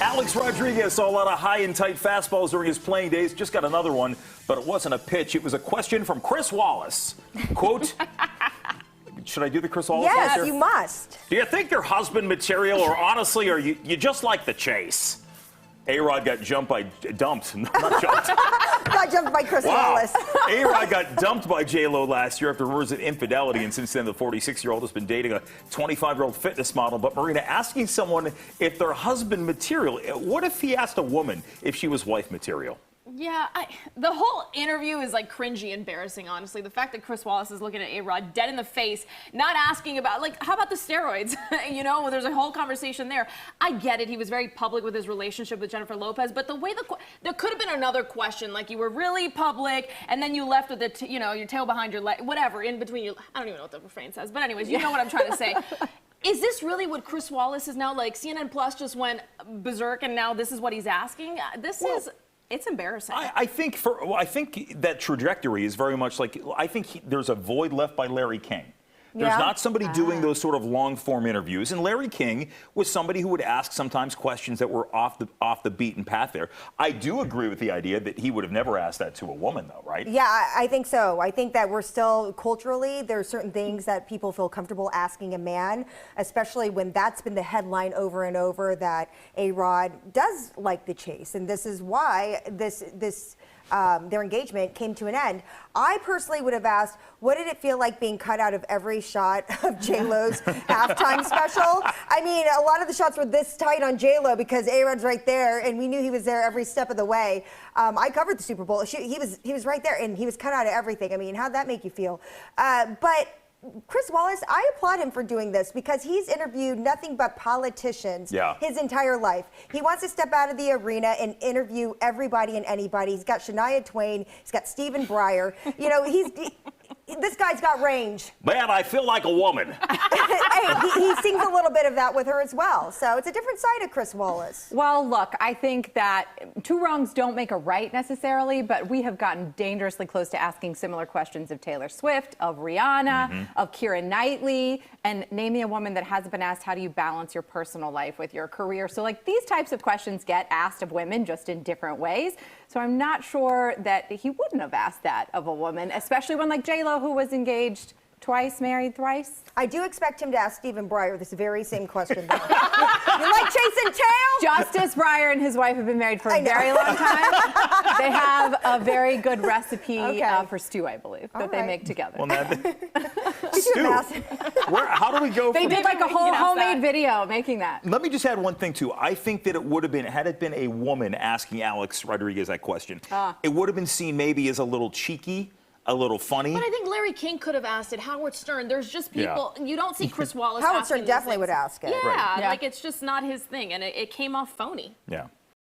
Alex Rodriguez saw a lot of high and tight fastballs during his playing days. Just got another one, but it wasn't a pitch. It was a question from Chris Wallace. Quote, should I do the Chris Wallace? Yes, you must. Do you think you're husband material, or honestly, are you just like the chase? A-Rod got dumped, not jumped. Got jumped by Chris Wallace. A-Rod got dumped by J-Lo last year after rumors of infidelity, and since then the 46-year-old has been dating a 25-year-old fitness model. But Marina, asking someone if they're husband material, what if he asked a woman if she was wife material? Yeah, the whole interview is like cringy, embarrassing, honestly. The fact that Chris Wallace is looking at A-Rod dead in the face, not asking about, like, how about the steroids? You know, there's a whole conversation there. I get it. He was very public with his relationship with Jennifer Lopez, but the way there could have been another question, like you were really public, and then you left with the, your tail behind your leg, whatever, in between your, I don't even know what the refrain says, but anyways, you know what I'm trying to say. Is this really what Chris Wallace is now? Like, CNN Plus just went berserk, and now this is what he's asking? It's embarrassing. I think that trajectory is very much like, there's a void left by Larry King. There's not somebody doing those sort of long-form interviews, and Larry King was somebody who would ask sometimes questions that were off the beaten path there. I do agree with the idea that he would have never asked that to a woman, though, right? Yeah, I think so. I think that we're still, culturally, there are certain things that people feel comfortable asking a man, especially when that's been the headline over and over, that A-Rod does like the chase, and this is why their engagement came to an end. I personally would have asked, what did it feel like being cut out of every shot of J-Lo's halftime special? I mean, a lot of the shots were this tight on J-Lo because A-Rod's right there, and we knew he was there every step of the way. I covered the Super Bowl. He was right there, and he was cut out of everything. I mean, how'd that make you feel? But Chris Wallace, I applaud him for doing this because he's interviewed nothing but politicians his entire life. He wants to step out of the arena and interview everybody and anybody. He's got Shania Twain. He's got Stephen Breyer. You know, this guy's got range. Man, I feel like a woman. Hey, he sings a little bit of that with her as well. So it's a different side of Chris Wallace. Well, look, I think that two wrongs don't make a right necessarily, but we have gotten dangerously close to asking similar questions of Taylor Swift, of Rihanna, of Keira Knightley, and name me a woman that hasn't been asked, how do you balance your personal life with your career? So, like, these types of questions get asked of women just in different ways. So I'm not sure that he wouldn't have asked that of a woman, especially when, like, J-Lo, who was engaged twice, married thrice. I do expect him to ask Stephen Breyer this very same question, though. You like chasing tail? Justice Breyer and his wife have been married for a very long time. They have a very good recipe for stew, I believe, that they make together. Well, now, stew. How do we go? They did like a whole homemade video making that. Let me just add one thing, too. I think that it would have been, had it been a woman asking Alex Rodriguez that question, it would have been seen maybe as a little cheeky, a little funny. But I think Larry King could have asked it. Howard Stern. There's just people. You don't see Chris Wallace. Howard Stern definitely would ask it. Yeah, like it's just not his thing, and it came off phony. Yeah.